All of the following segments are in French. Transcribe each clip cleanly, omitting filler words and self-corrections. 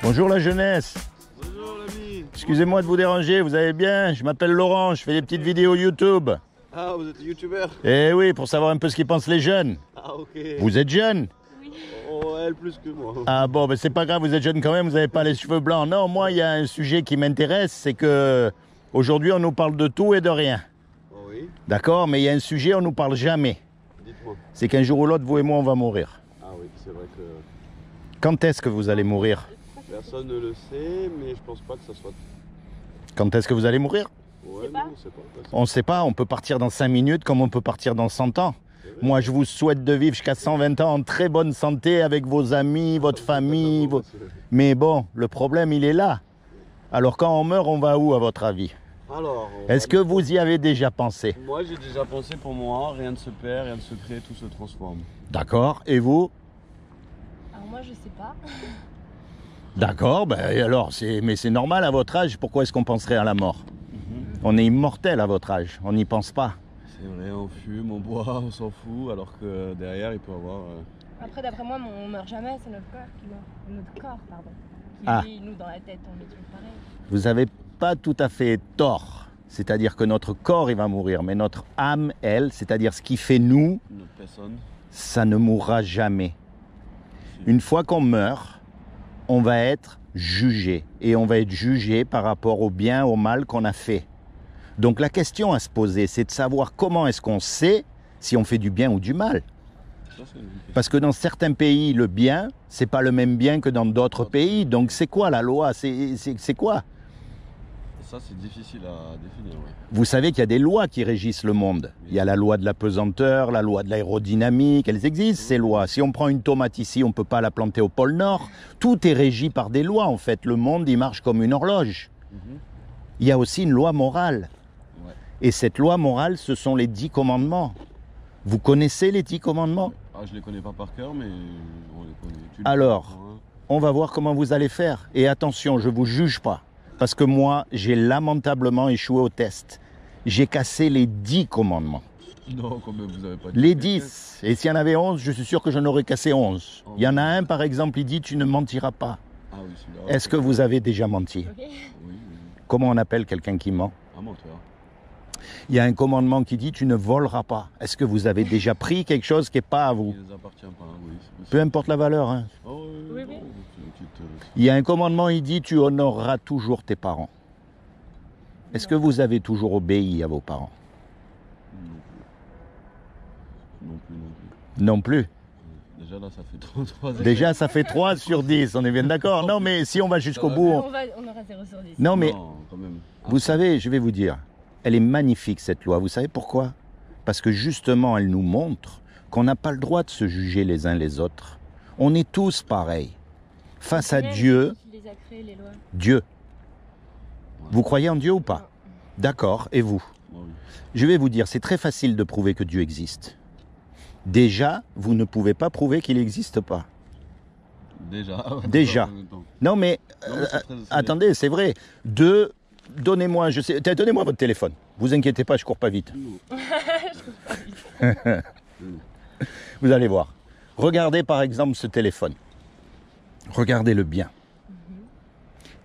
Bonjour la jeunesse. Bonjour l'ami. Excusez-moi de vous déranger, vous allez bien? Je m'appelle Laurent, je fais des petites vidéos YouTube. Ah, vous êtes youtubeur? Eh oui, pour savoir un peu ce qu'ils pensent les jeunes. Ah, ok. Vous êtes jeune? Oh, elle plus que moi. Ah bon, ben c'est pas grave, vous êtes jeune quand même, vous n'avez pas les cheveux blancs. Non, moi, il y a un sujet qui m'intéresse, c'est que aujourd'hui, on nous parle de tout et de rien. Oh, oui. D'accord? Mais il y a un sujet, on nous parle jamais. Dites-moi. C'est qu'un jour ou l'autre, vous et moi, on va mourir. Ah oui, c'est vrai que Quand est-ce que vous allez mourir? personne ne le sait, mais je pense pas que ça soit... Quand est-ce que vous allez mourir? Ouais, non, on sait pas. On ne sait pas, on peut partir dans 5 minutes comme on peut partir dans 100 ans. Moi, je vous souhaite de vivre jusqu'à 120 ans en très bonne santé avec vos amis, votre famille. Mais bon, le problème, il est là. Alors, quand on meurt, on va où, à votre avis? Alors, Est-ce que vous y avez déjà pensé? moi, j'ai déjà pensé pour moi, rien ne se perd, rien ne se crée, tout se transforme. D'accord. Et vous? Alors moi je sais pas. D'accord. Ben alors, mais c'est normal à votre âge. Pourquoi est-ce qu'on penserait à la mort? On est immortel à votre âge. On n'y pense pas. C'est vrai, on fume, on boit, on s'en fout, alors que derrière, il peut y avoir... Après d'après moi on meurt jamais, c'est notre corps qui meurt. Notre corps, pardon. Qui Ah. vit, nous dans la tête, on est toujours pareil. Vous n'avez pas tout à fait tort. C'est-à-dire que notre corps, il va mourir. Mais notre âme, elle, c'est-à-dire ce qui fait nous, Notre personne. ça ne mourra jamais. Une fois qu'on meurt, on va être jugé. Et on va être jugé par rapport au bien, au mal qu'on a fait. Donc la question à se poser, c'est de savoir comment est-ce qu'on sait si on fait du bien ou du mal. Ça, c'est une question. Parce que dans certains pays, le bien, c'est pas le même bien que dans d'autres pays. Donc c'est quoi la loi? C'est quoi? Ça, c'est difficile à définir, ouais. Vous savez qu'il y a des lois qui régissent le monde. Il y a la loi de la pesanteur, la loi de l'aérodynamique, elles existent ces lois. Si on prend une tomate ici, on ne peut pas la planter au pôle Nord. Tout est régi par des lois en fait. Le monde, il marche comme une horloge. Il y a aussi une loi morale. Ouais. Et cette loi morale, ce sont les 10 commandements. Vous connaissez les 10 commandements? Ah, je les connais pas par cœur, mais on les connaît. Tu les Alors, connais, hein. on va voir comment vous allez faire. Et attention, je ne vous juge pas. Parce que moi, j'ai lamentablement échoué au test. J'ai cassé les 10 commandements. Non, quand même, vous avez pas dit. Les 10. Et s'il y en avait 11, je suis sûr que j'en aurais cassé 11. Il y en a un, par exemple, il dit « tu ne mentiras pas Ah oui, celui-là. ». Est-ce que vous avez déjà menti? Ok. Oui, oui. Comment on appelle quelqu'un qui ment? Un menteur. Il y a un commandement qui dit « tu ne voleras pas ». Est-ce que vous avez déjà pris quelque chose qui n'est pas à vous? Il les appartient pas, oui. c'est possible. Peu importe la valeur. Hein. Oh, Oui, non, oui. c'est une petite, Il y a un commandement, il dit « tu honoreras toujours tes parents ». Est-ce que vous avez toujours obéi à vos parents? non plus. Non plus, non plus. Non plus. Déjà là, ça fait 33 Déjà, ça fait 3 sur 10, on est bien d'accord? Non, mais si on va jusqu'au va bout... On aura 0 sur 10. Non, mais Non, quand même. vous savez, je vais vous dire, elle est magnifique cette loi. Vous savez pourquoi? Parce que justement, elle nous montre qu'on n'a pas le droit de se juger les uns les autres. On est tous pareils. Face à Même Dieu, si tu les as créés, les lois. Dieu. Vous croyez en Dieu ou pas? D'accord, et vous? Oh, oui. Je vais vous dire, c'est très facile de prouver que Dieu existe. Déjà, vous ne pouvez pas prouver qu'il n'existe pas. Déjà. Déjà. En même temps. Non mais, Non, mais c'est très- c'est- attendez, c'est vrai. Deux, donnez-moi, donnez-moi votre téléphone. Vous inquiétez pas, je cours pas vite. Vous allez voir. Regardez par exemple ce téléphone. Regardez-le bien.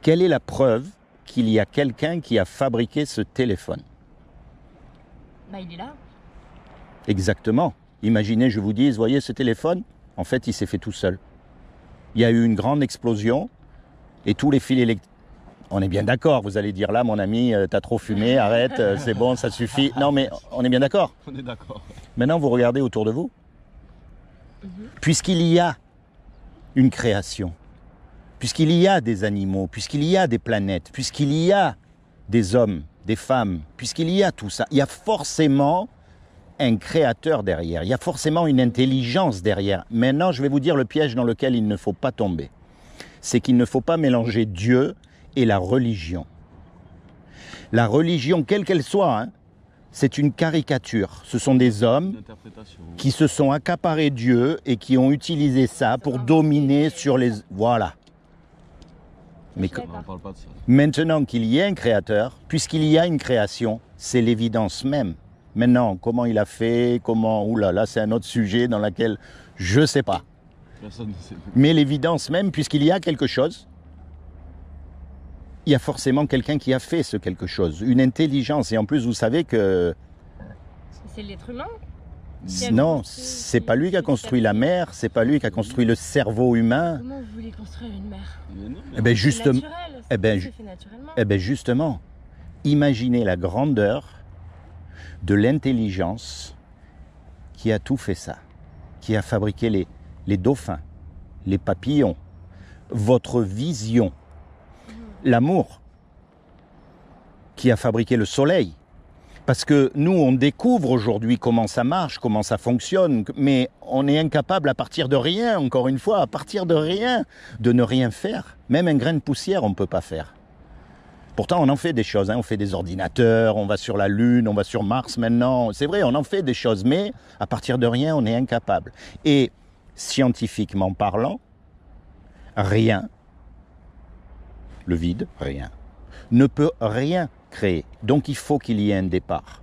Quelle est la preuve qu'il y a quelqu'un qui a fabriqué ce téléphone? Bah il est là. Exactement. Imaginez, je vous dis, voyez ce téléphone? En fait, il s'est fait tout seul. Il y a eu une grande explosion et tous les fils électriques... On est bien d'accord, vous allez dire là, mon ami, t'as trop fumé, arrête, c'est bon, ça suffit. Non mais on est bien d'accord. On est d'accord. Maintenant, vous regardez autour de vous. Puisqu'il y a une création, puisqu'il y a des animaux, puisqu'il y a des planètes, puisqu'il y a des hommes, des femmes, puisqu'il y a tout ça, il y a forcément un créateur derrière, il y a forcément une intelligence derrière. Maintenant, je vais vous dire le piège dans lequel il ne faut pas tomber. C'est qu'il ne faut pas mélanger Dieu et la religion. La religion, quelle qu'elle soit, hein, c'est une caricature. Ce sont des hommes L'interprétation. qui se sont accaparés Dieu et qui ont utilisé ça pour dominer sur les... Voilà. Mais que- On ne parle pas de ça. maintenant qu'il y a un créateur, puisqu'il y a une création, c'est l'évidence même. Maintenant, comment il a fait, comment... Oula, là, c'est un autre sujet dans lequel je ne sais pas. Personne ne sait. Mais l'évidence même, puisqu'il y a quelque chose, il y a forcément quelqu'un qui a fait ce quelque chose, une intelligence. Et en plus, vous savez que... C'est l'être humain. Non, c'est pas lui qui a construit la mer, c'est pas lui qui a construit le cerveau humain. Comment vous voulez construire une mer? Mais non, Eh ben, C'est justement, naturel, eh ben, c'est fait naturellement. eh ben justement, imaginez la grandeur de l'intelligence qui a tout fait ça, qui a fabriqué les dauphins, les papillons, votre vision, l'amour, qui a fabriqué le soleil. Parce que nous, on découvre aujourd'hui comment ça marche, comment ça fonctionne, mais on est incapable à partir de rien, encore une fois, à partir de rien, de ne rien faire. Même un grain de poussière, on ne peut pas faire. Pourtant, on en fait des choses, hein. On fait des ordinateurs, on va sur la Lune, on va sur Mars maintenant. C'est vrai, on en fait des choses, mais à partir de rien, on est incapable. Et scientifiquement parlant, rien, le vide, rien, ne peut rien créer. Donc il faut qu'il y ait un départ.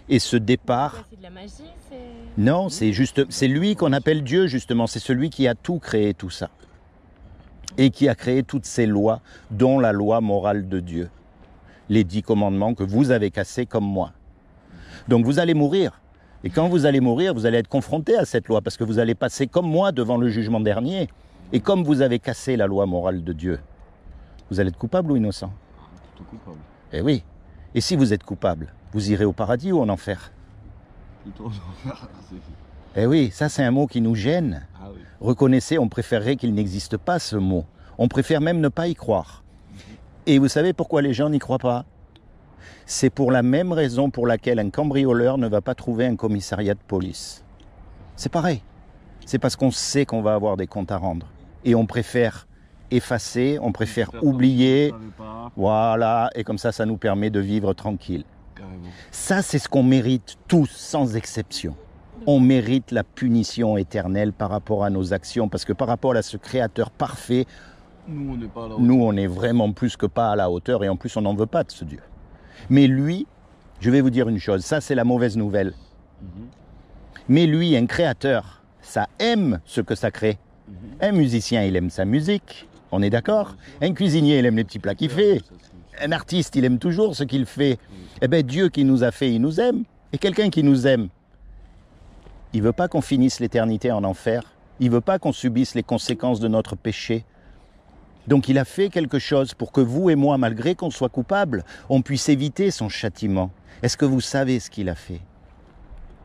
Et ce départ... C'est de la magie, c'est... Non, c'est lui qu'on appelle Dieu, justement. C'est celui qui a tout créé, tout ça. Et qui a créé toutes ces lois, dont la loi morale de Dieu. Les 10 commandements que vous avez cassés comme moi. Donc vous allez mourir. Et quand vous allez mourir, vous allez être confronté à cette loi, parce que vous allez passer comme moi devant le jugement dernier. Et comme vous avez cassé la loi morale de Dieu, vous allez être coupable ou innocent? plutôt coupable. Eh oui. Et si vous êtes coupable, vous irez au paradis ou en enfer? Plutôt en enfer. Eh oui, ça c'est un mot qui nous gêne. Ah oui. Reconnaissez, on préférerait qu'il n'existe pas ce mot. On préfère même ne pas y croire. Et vous savez pourquoi les gens n'y croient pas? C'est pour la même raison pour laquelle un cambrioleur ne va pas trouver un commissariat de police. C'est pareil. C'est parce qu'on sait qu'on va avoir des comptes à rendre. Et on préfère effacer, on préfère oublier. Voilà, et comme ça nous permet de vivre tranquille. Carrément. Ça, c'est ce qu'on mérite tous, sans exception. On mérite la punition éternelle par rapport à nos actions, parce que par rapport à ce Créateur parfait, Nous, on n'est pas là. nous, on est vraiment plus que pas à la hauteur, et en plus, on n'en veut pas de ce Dieu. Mais lui, je vais vous dire une chose, ça, c'est la mauvaise nouvelle. Mais lui, un créateur, ça aime ce que ça crée. Un musicien, il aime sa musique, on est d'accord? Un cuisinier, il aime les petits plats qu'il fait. Un artiste, il aime toujours ce qu'il fait. Eh bien, Dieu qui nous a fait, il nous aime. Et quelqu'un qui nous aime, il ne veut pas qu'on finisse l'éternité en enfer. Il ne veut pas qu'on subisse les conséquences de notre péché. Donc il a fait quelque chose pour que vous et moi, malgré qu'on soit coupables, on puisse éviter son châtiment. Est-ce que vous savez ce qu'il a fait?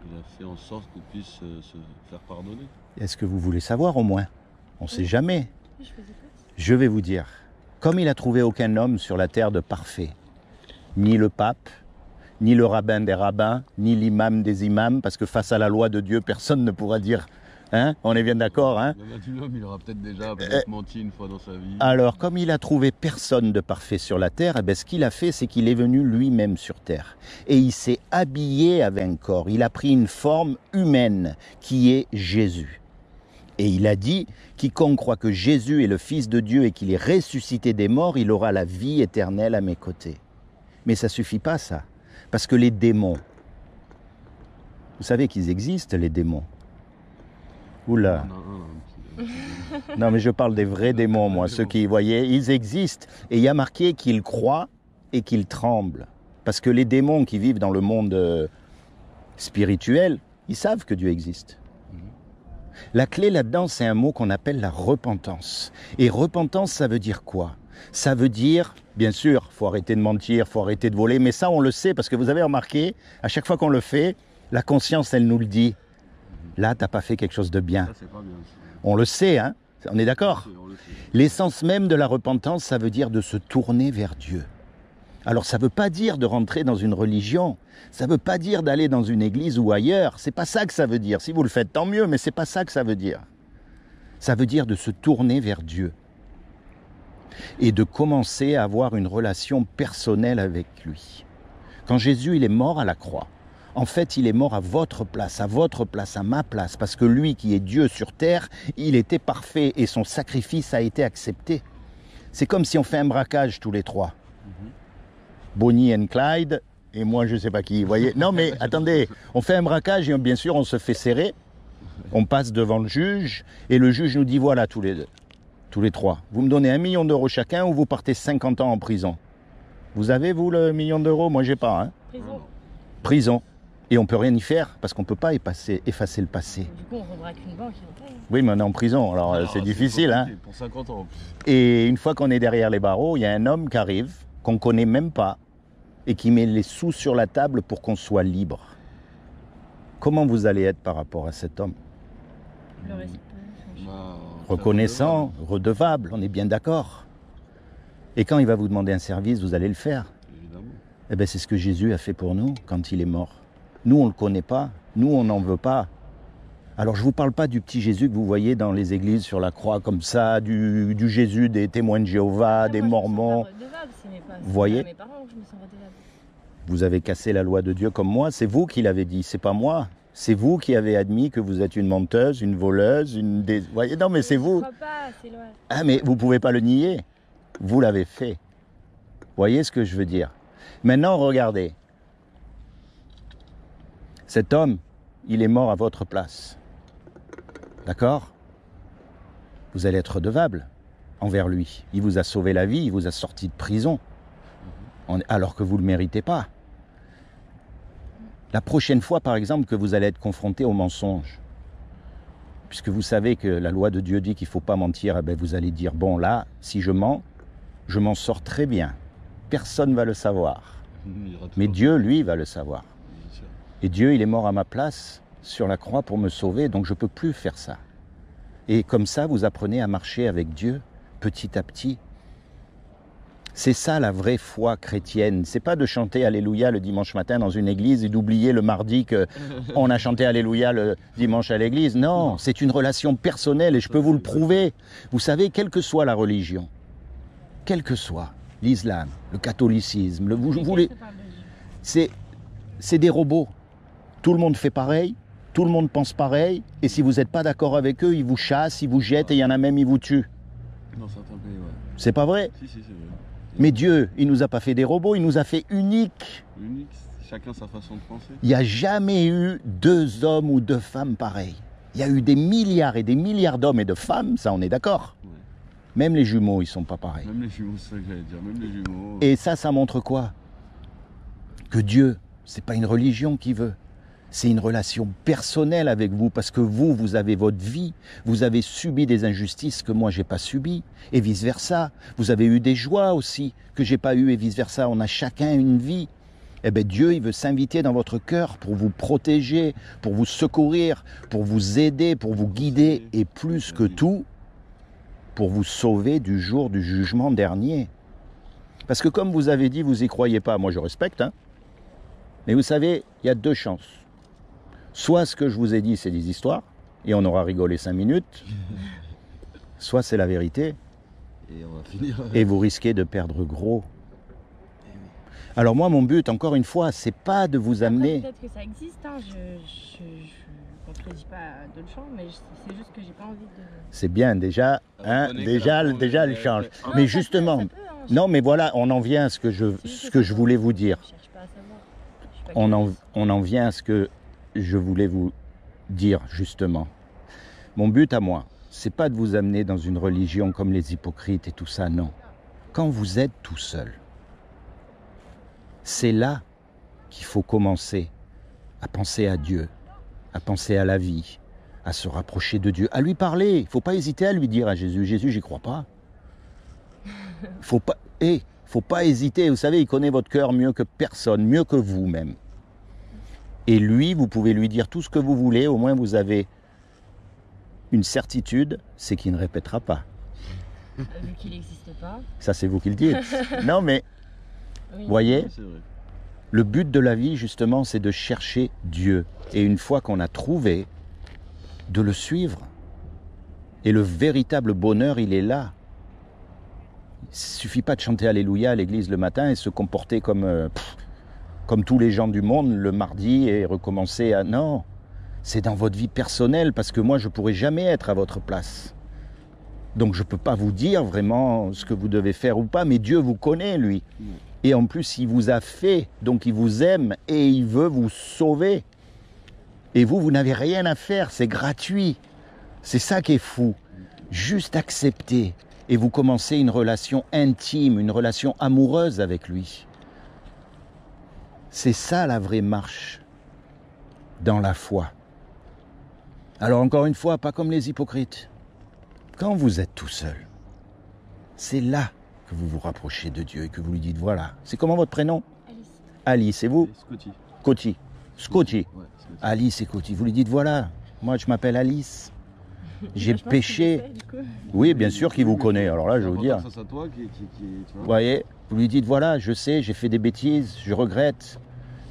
Il a fait en sorte qu'on puisse se faire pardonner. Est-ce que vous voulez savoir au moins? On ne sait jamais. Je vous écoute. Je vais vous dire, comme il n'a trouvé aucun homme sur la terre de parfait, ni le pape, ni le rabbin des rabbins, ni l'imam des imams, parce que face à la loi de Dieu, personne ne pourra dire, hein, on est bien d'accord, hein? Même un homme, il aura peut-être déjà menti une fois dans sa vie. Alors, comme il a trouvé personne de parfait sur la terre, eh bien, ce qu'il a fait, c'est qu'il est venu lui-même sur terre. Et il s'est habillé avec un corps. Il a pris une forme humaine, qui est Jésus. Et il a dit, quiconque croit que Jésus est le Fils de Dieu et qu'il est ressuscité des morts, il aura la vie éternelle à mes côtés. Mais ça ne suffit pas, ça. Parce que les démons, vous savez qu'ils existent, les démons. Oula. Non, mais je parle des vrais démons, moi, ceux qui, voyez, ils existent. Et il y a marqué qu'ils croient et qu'ils tremblent. Parce que les démons qui vivent dans le monde spirituel, ils savent que Dieu existe. La clé là-dedans, c'est un mot qu'on appelle la repentance. Et repentance, ça veut dire quoi? Ça veut dire, bien sûr, faut arrêter de mentir, faut arrêter de voler, mais ça, on le sait, parce que vous avez remarqué, à chaque fois qu'on le fait, la conscience, elle nous le dit. Là, t'as pas fait quelque chose de bien. Ça, c'est pas bien. On le sait, hein? On est d'accord? On le sait. L'essence même de la repentance, ça veut dire de se tourner vers Dieu. Alors, ça ne veut pas dire de rentrer dans une religion. Ça ne veut pas dire d'aller dans une église ou ailleurs. C'est pas ça que ça veut dire. Si vous le faites, tant mieux, mais c'est pas ça que ça veut dire. Ça veut dire de se tourner vers Dieu. Et de commencer à avoir une relation personnelle avec lui. Quand Jésus, il est mort à la croix, en fait, il est mort à votre place, à ma place. Parce que lui, qui est Dieu sur terre, il était parfait et son sacrifice a été accepté. C'est comme si on fait un braquage tous les trois. Bonnie and Clyde, et moi je sais pas qui, vous voyez. Non mais attendez, on fait un braquage et bien sûr on se fait serrer, on passe devant le juge, et le juge nous dit voilà tous les trois, vous me donnez 1 million d'euros chacun ou vous partez 50 ans en prison. Vous avez, vous, le million d'euros? Moi, j'ai pas. Hein. Prison. Prison. Et on peut rien y faire parce qu'on peut pas effacer le passé. Du coup, on rebraque une banque et on paye. Oui, mais on est en prison, alors c'est difficile. Hein. Pour 50 ans en plus. Et une fois qu'on est derrière les barreaux, il y a un homme qui arrive, qu'on connaît même pas, et qui met les sous sur la table pour qu'on soit libre. Comment vous allez être par rapport à cet homme? Le respect. Bah, Reconnaissant, redevable, on est bien d'accord. Et quand il va vous demander un service, vous allez le faire. Évidemment. Eh bien, c'est ce que Jésus a fait pour nous quand il est mort. Nous, on ne le connaît pas. Nous, on n'en veut pas. Alors, je ne vous parle pas du petit Jésus que vous voyez dans les églises sur la croix comme ça, du Jésus des témoins de Jéhovah, des Mormons. Vous voyez ? Mes parents que je me sens redevable. Vous avez cassé la loi de Dieu comme moi. C'est vous qui l'avez dit, c'est pas moi. C'est vous qui avez admis que vous êtes une menteuse, une voleuse, Vous voyez ? Non, mais c'est vous. Je crois pas, c'est loin. Ah, mais vous ne pouvez pas le nier. Vous l'avez fait. Vous voyez ce que je veux dire ? Maintenant, regardez. Cet homme, il est mort à votre place. D'accord ? Vous allez être redevable envers lui. Il vous a sauvé la vie, il vous a sorti de prison, alors que vous ne le méritez pas. La prochaine fois, par exemple, que vous allez être confronté au mensonge, puisque vous savez que la loi de Dieu dit qu'il ne faut pas mentir, eh bien vous allez dire, bon là, si je mens, je m'en sors très bien. Personne ne va le savoir. Mais Dieu, lui, va le savoir. Et Dieu, il est mort à ma place sur la croix pour me sauver, donc je ne peux plus faire ça. Et comme ça, vous apprenez à marcher avec Dieu, petit à petit. C'est ça la vraie foi chrétienne. C'est pas de chanter Alléluia le dimanche matin dans une église et d'oublier le mardi qu'on a chanté Alléluia le dimanche à l'église. Non, c'est une relation personnelle et je peux vous le prouver. Vous savez, quelle que soit la religion, quelle que soit l'islam, le catholicisme, c'est des robots. Tout le monde fait pareil, tout le monde pense pareil, et si vous n'êtes pas d'accord avec eux, ils vous chassent, ils vous jettent, et il y en a même, ils vous tuent. Dans certains pays, ouais. C'est pas vrai? Si, c'est vrai. Mais Dieu, il nous a pas fait des robots, il nous a fait uniques. Unique, chacun sa façon de penser. Il n'y a jamais eu 2 hommes ou 2 femmes pareils. Il y a eu des milliards et des milliards d'hommes et de femmes, ça on est d'accord. Ouais. Même les jumeaux, ils sont pas pareils. Même les jumeaux, c'est ça que j'allais dire, même les jumeaux. Et ça montre quoi? Que Dieu, c'est pas une religion qui veut. C'est une relation personnelle avec vous, parce que vous avez votre vie, vous avez subi des injustices que moi j'ai pas subies, et vice-versa. Vous avez eu des joies aussi que j'ai pas eues, et vice-versa. On a chacun une vie. Eh bien Dieu, il veut s'inviter dans votre cœur pour vous protéger, pour vous secourir, pour vous aider, pour vous guider, et plus que tout, pour vous sauver du jour du jugement dernier. Parce que comme vous avez dit, vous y croyez pas, moi je respecte, hein. Mais vous savez, il y a 2 chances. Soit ce que je vous ai dit, c'est des histoires, et on aura rigolé 5 minutes, soit c'est la vérité, Et on va finir. et vous risquez de perdre gros. Alors moi, mon but, encore une fois, c'est pas de vous amener... Peut-être que ça existe, hein. Je contredis pas Dolchamp, mais c'est juste que j'ai pas envie de... C'est bien, déjà, hein, déjà le change. Non, Mais ça justement, peut, hein. non mais voilà, on en vient à ce que je voulais vous dire. Je cherche pas à savoir. Je suis pas On en vient à ce que je voulais vous dire, justement. Mon but à moi, c'est pas de vous amener dans une religion comme les hypocrites et tout ça, non. Quand vous êtes tout seul, c'est là qu'il faut commencer à penser à Dieu, à penser à la vie, à se rapprocher de Dieu, à lui parler. Il ne faut pas hésiter à lui dire à Jésus, Jésus, j'y crois pas. Faut pas hésiter. Vous savez, il connaît votre cœur mieux que personne, mieux que vous-même. Et lui, vous pouvez lui dire tout ce que vous voulez, au moins vous avez une certitude, c'est qu'il ne répétera pas. Vu qu'il n'existe pas. Ça, c'est vous qui le dites. Non, mais, Oui. voyez, C'est vrai. le but de la vie, justement, c'est de chercher Dieu. Et une fois qu'on a trouvé, de le suivre. Et le véritable bonheur, il est là. Il ne suffit pas de chanter Alléluia à l'église le matin et se comporter comme tous les gens du monde le mardi et recommencer à... Non, c'est dans votre vie personnelle, parce que moi, je ne pourrai jamais être à votre place. Donc, je ne peux pas vous dire vraiment ce que vous devez faire ou pas, mais Dieu vous connaît, lui. Et en plus, il vous a fait, donc il vous aime et il veut vous sauver. Et vous n'avez rien à faire, c'est gratuit. C'est ça qui est fou. Juste accepter et vous commencez une relation intime, une relation amoureuse avec lui. C'est ça la vraie marche dans la foi. Alors encore une fois, pas comme les hypocrites. Quand vous êtes tout seul, c'est là que vous vous rapprochez de Dieu et que vous lui dites, voilà, c'est comment votre prénom? Alice. Alice, et vous? Scotty. Coty. Scotty. Ouais, Scotty. Alice et Coty. Vous lui dites, voilà, moi je m'appelle Alice. J'ai Je pense péché. qu'il le sait, du coup. Oui, bien sûr qu'il vous connaît. Alors là, je vais vous dire. Ça, c'est à toi qui tu Vous vois. voyez, vous lui dites, voilà, je sais, j'ai fait des bêtises, je regrette.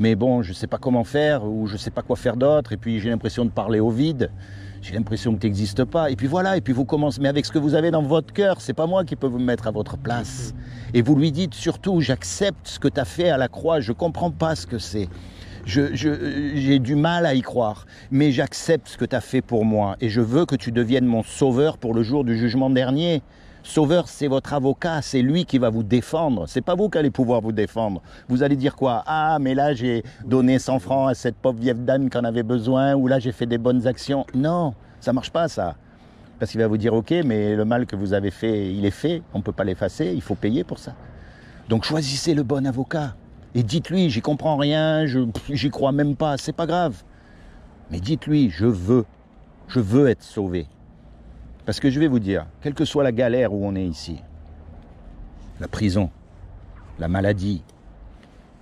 Mais bon, je ne sais pas comment faire ou je ne sais pas quoi faire d'autre. Et puis j'ai l'impression de parler au vide. J'ai l'impression que tu n'existes pas. Et puis voilà, et puis vous commencez, mais avec ce que vous avez dans votre cœur, c'est pas moi qui peux vous mettre à votre place. Et vous lui dites surtout, j'accepte ce que tu as fait à la croix, je ne comprends pas ce que c'est. J'ai du mal à y croire, mais j'accepte ce que tu as fait pour moi. Et je veux que tu deviennes mon sauveur pour le jour du jugement dernier. Sauveur, c'est votre avocat, c'est lui qui va vous défendre. C'est pas vous qui allez pouvoir vous défendre. Vous allez dire quoi? Ah, mais là j'ai donné 100 francs à cette pauvre vieille dame qui en avait besoin, ou là j'ai fait des bonnes actions. Non, ça marche pas ça. Parce qu'il va vous dire, ok, mais le mal que vous avez fait, il est fait, on ne peut pas l'effacer, il faut payer pour ça. Donc choisissez le bon avocat. Et dites-lui, j'y comprends rien, j'y crois même pas, c'est pas grave. Mais dites-lui, je veux être sauvé. Parce que je vais vous dire, quelle que soit la galère où on est ici, la prison, la maladie,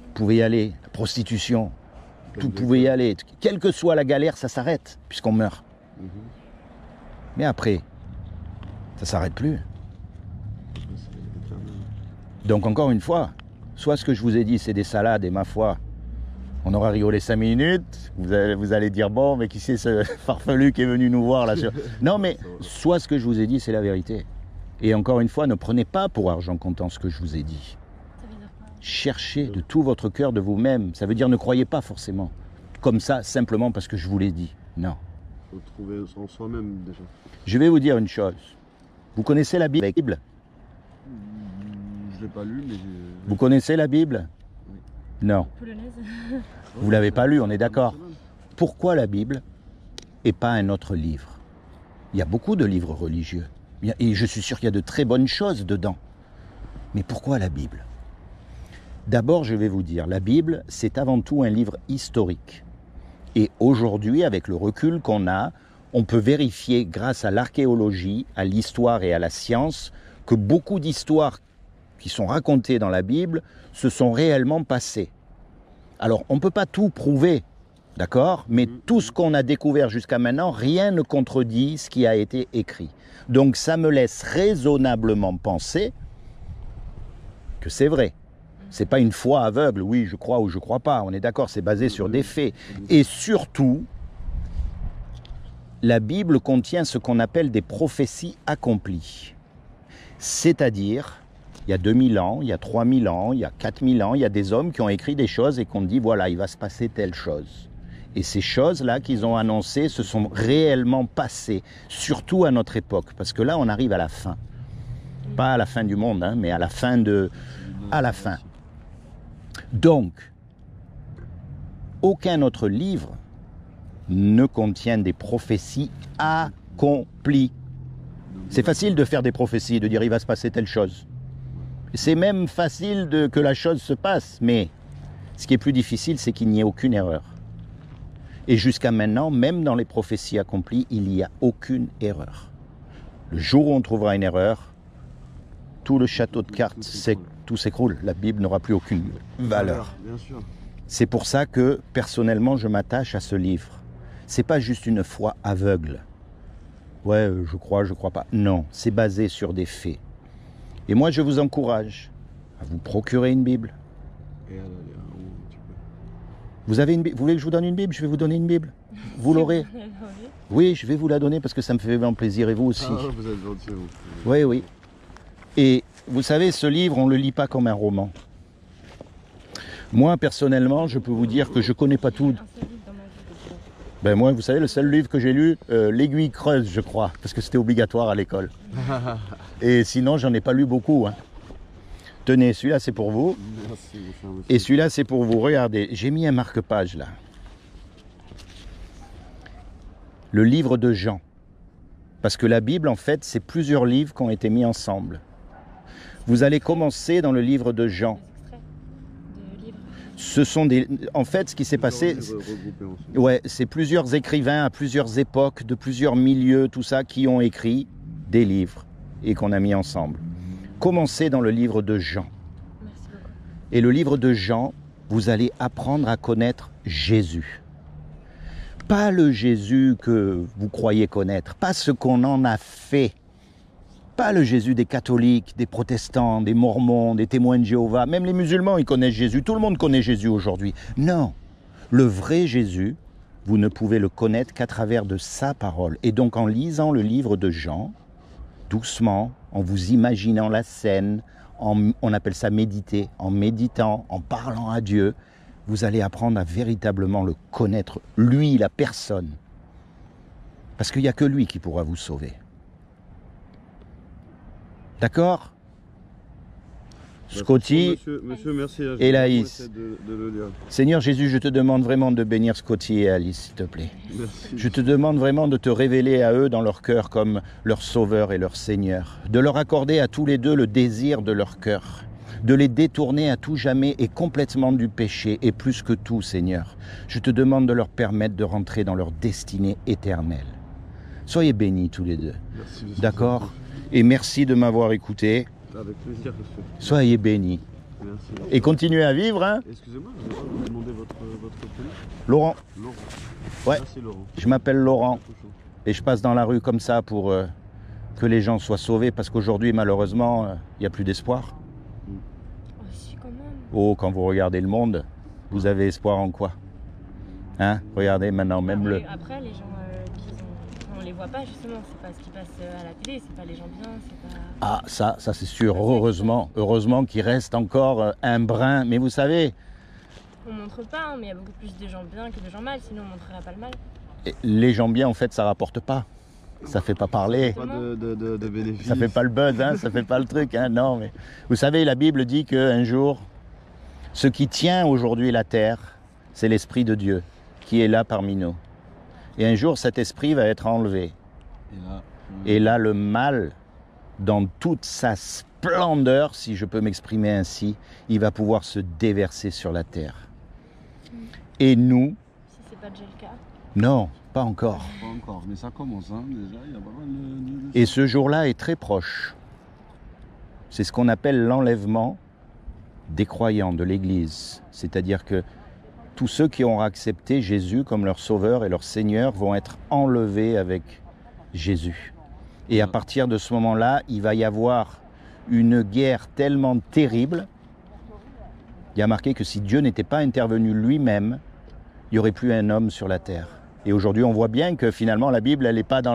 vous pouvez y aller, la prostitution, tout pouvez y aller. Quelle que soit la galère, ça s'arrête, puisqu'on meurt. Mais après, ça s'arrête plus. Donc encore une fois, soit ce que je vous ai dit, c'est des salades, et ma foi, on aura rigolé 5 minutes, vous allez dire, bon, mais qui c'est ce farfelu qui est venu nous voir là sur... Non, mais soit ce que je vous ai dit, c'est la vérité. Et encore une fois, ne prenez pas pour argent comptant ce que je vous ai dit. Ça veut dire quoi? Cherchez de tout votre cœur de vous-même. Ça veut dire ne croyez pas forcément. Comme ça, simplement parce que je vous l'ai dit. Non. Il faut trouver en soi-même déjà. Je vais vous dire une chose. Vous connaissez la Bible? Je l'ai pas lu, mais Vous connaissez la Bible? Non. Polonaise. Vous l'avez pas lu, on est d'accord. Pourquoi la Bible et pas un autre livre? Il y a beaucoup de livres religieux. Et je suis sûr qu'il y a de très bonnes choses dedans. Mais pourquoi la Bible? D'abord, je vais vous dire, la Bible, c'est avant tout un livre historique. Et aujourd'hui, avec le recul qu'on a, on peut vérifier grâce à l'archéologie, à l'histoire et à la science que beaucoup d'histoires qui sont racontées dans la Bible se sont réellement passées. Alors, on ne peut pas tout prouver, d'accord? Mais tout ce qu'on a découvert jusqu'à maintenant, rien ne contredit ce qui a été écrit. Donc, ça me laisse raisonnablement penser que c'est vrai. C'est pas une foi aveugle, oui, je crois ou je crois pas. On est d'accord, c'est basé sur des faits. Et surtout, la Bible contient ce qu'on appelle des prophéties accomplies. C'est-à-dire, il y a 2000 ans, il y a 3000 ans, il y a 4000 ans, il y a des hommes qui ont écrit des choses et qu'on dit, voilà, il va se passer telle chose. Et ces choses-là qu'ils ont annoncées se sont réellement passées, surtout à notre époque, parce que là, on arrive à la fin. Pas à la fin du monde, hein, mais à la fin de... À la fin. Donc, aucun autre livre ne contient des prophéties accomplies. C'est facile de faire des prophéties, de dire il va se passer telle chose. C'est même facile que la chose se passe, mais ce qui est plus difficile, c'est qu'il n'y ait aucune erreur. Et jusqu'à maintenant, même dans les prophéties accomplies, il n'y a aucune erreur. Le jour où on trouvera une erreur, tout le château de cartes, tout s'écroule. La Bible n'aura plus aucune valeur. Bien sûr. C'est pour ça que, personnellement, je m'attache à ce livre. C'est pas juste une foi aveugle. Ouais, je crois pas. Non, c'est basé sur des faits. Et moi, je vous encourage à vous procurer une Bible. Et elle est en haut, tu peux. Vous avez une Bible? Vous voulez que je vous donne une Bible? Je vais vous donner une Bible. Vous l'aurez? Oui, je vais vous la donner parce que ça me fait vraiment plaisir et vous aussi. Ah, vous êtes gentil, vous. Oui, oui. Et vous savez, ce livre, on ne le lit pas comme un roman. Moi, personnellement, je peux vous dire que je ne connais pas tout. Ben moi, vous savez, le seul livre que j'ai lu, L'Aiguille creuse, je crois, parce que c'était obligatoire à l'école. Et sinon, j'en ai pas lu beaucoup. Hein. Tenez, celui-là, c'est pour vous. Merci, monsieur. Et celui-là, c'est pour vous. Regardez, j'ai mis un marque-page là. Le livre de Jean. Parce que la Bible, en fait, c'est plusieurs livres qui ont été mis ensemble. Vous allez commencer dans le livre de Jean. Des extraits de livres. Ce sont des... En fait, ce qui s'est passé... Ouais, c'est plusieurs écrivains à plusieurs époques, de plusieurs milieux, tout ça, qui ont écrit des livres et qu'on a mis ensemble. Commencez dans le livre de Jean. Merci beaucoup. Et le livre de Jean, vous allez apprendre à connaître Jésus. Pas le Jésus que vous croyez connaître, pas ce qu'on en a fait. Pas le Jésus des catholiques, des protestants, des mormons, des témoins de Jéhovah. Même les musulmans, ils connaissent Jésus. Tout le monde connaît Jésus aujourd'hui. Non, le vrai Jésus, vous ne pouvez le connaître qu'à travers de sa parole. Et donc en lisant le livre de Jean, doucement, en vous imaginant la scène, on appelle ça méditer, en méditant, en parlant à Dieu, vous allez apprendre à véritablement le connaître, lui, la personne. Parce qu'il n'y a que lui qui pourra vous sauver. D'accord? Scotty Monsieur, merci. et Laïs. De le lire. Seigneur Jésus, je te demande vraiment de bénir Scotty et Alice, s'il te plaît. Merci. Je te demande vraiment de te révéler à eux dans leur cœur comme leur Sauveur et leur Seigneur. De leur accorder à tous les deux le désir de leur cœur. De les détourner à tout jamais et complètement du péché. Et plus que tout, Seigneur, je te demande de leur permettre de rentrer dans leur destinée éternelle. Soyez bénis tous les deux. Merci, monsieur. D'accord? Et merci de m'avoir écouté. Avec plaisir, monsieur. Soyez bénis. Merci. Et continuez à vivre, hein? Excusez-moi, je vais vous demander votre prénom. Laurent, Laurent. Ouais. Merci, Laurent. je m'appelle Laurent. Trop chaud. Et je passe dans la rue comme ça pour que les gens soient sauvés. Parce qu'aujourd'hui, malheureusement, il n'y a plus d'espoir. Oh, si, quand même. Oh, quand vous regardez le monde, vous avez espoir en quoi? Hein? Regardez maintenant, même le... Après, les gens, on les voit pas justement. C'est pas ce qui passe à la télé. C'est pas les gens bien. C'est pas. Ah, ça c'est sûr. Heureusement qu'il reste encore un brin. Mais vous savez, On montre pas, hein, mais il y a beaucoup plus de gens bien que de gens mal. Sinon, on montrerait pas le mal. les gens bien, en fait, ça rapporte pas. Ça fait pas parler. Pas de bénéfices. Ça fait pas le buzz, hein, ça fait pas le truc, hein, non. Mais vous savez, la Bible dit qu'un jour, ce qui tient aujourd'hui la terre, c'est l'Esprit de Dieu qui est là parmi nous. Et un jour, cet esprit va être enlevé. Et là, le mal, dans toute sa splendeur, si je peux m'exprimer ainsi, il va pouvoir se déverser sur la terre. Et nous, Si c'est pas déjà le cas. non, pas encore. Pas encore, mais ça commence, hein, déjà, il y a pas mal de... Et ce jour-là est très proche. C'est ce qu'on appelle l'enlèvement des croyants de l'Église. C'est-à-dire que tous ceux qui ont accepté Jésus comme leur Sauveur et leur Seigneur vont être enlevés avec Jésus. Et à partir de ce moment-là, il va y avoir une guerre tellement terrible. Il y a marqué que si Dieu n'était pas intervenu lui-même, il n'y aurait plus un homme sur la terre. Et aujourd'hui, on voit bien que finalement, la Bible, elle n'est pas dans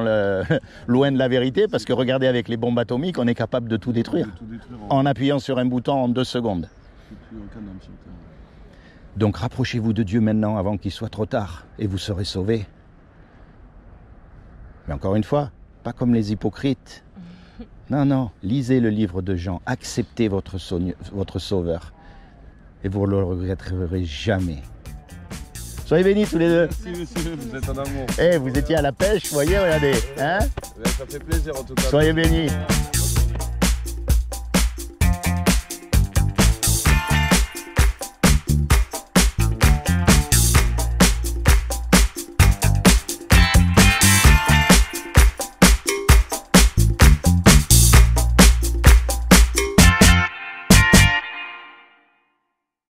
loin de la vérité, parce que regardez, avec les bombes atomiques, on est capable de tout détruire, en appuyant sur un bouton en 2 secondes. Donc rapprochez-vous de Dieu maintenant, avant qu'il soit trop tard, et vous serez sauvés. Mais encore une fois, pas comme les hypocrites. Non, lisez le livre de Jean, acceptez votre Sauveur, et vous ne le regretterez jamais. Soyez bénis tous les deux. Merci, monsieur, vous êtes un amour. Eh, vous étiez à la pêche, vous voyez, regardez. Hein? Ça fait plaisir en tout cas. Soyez bénis.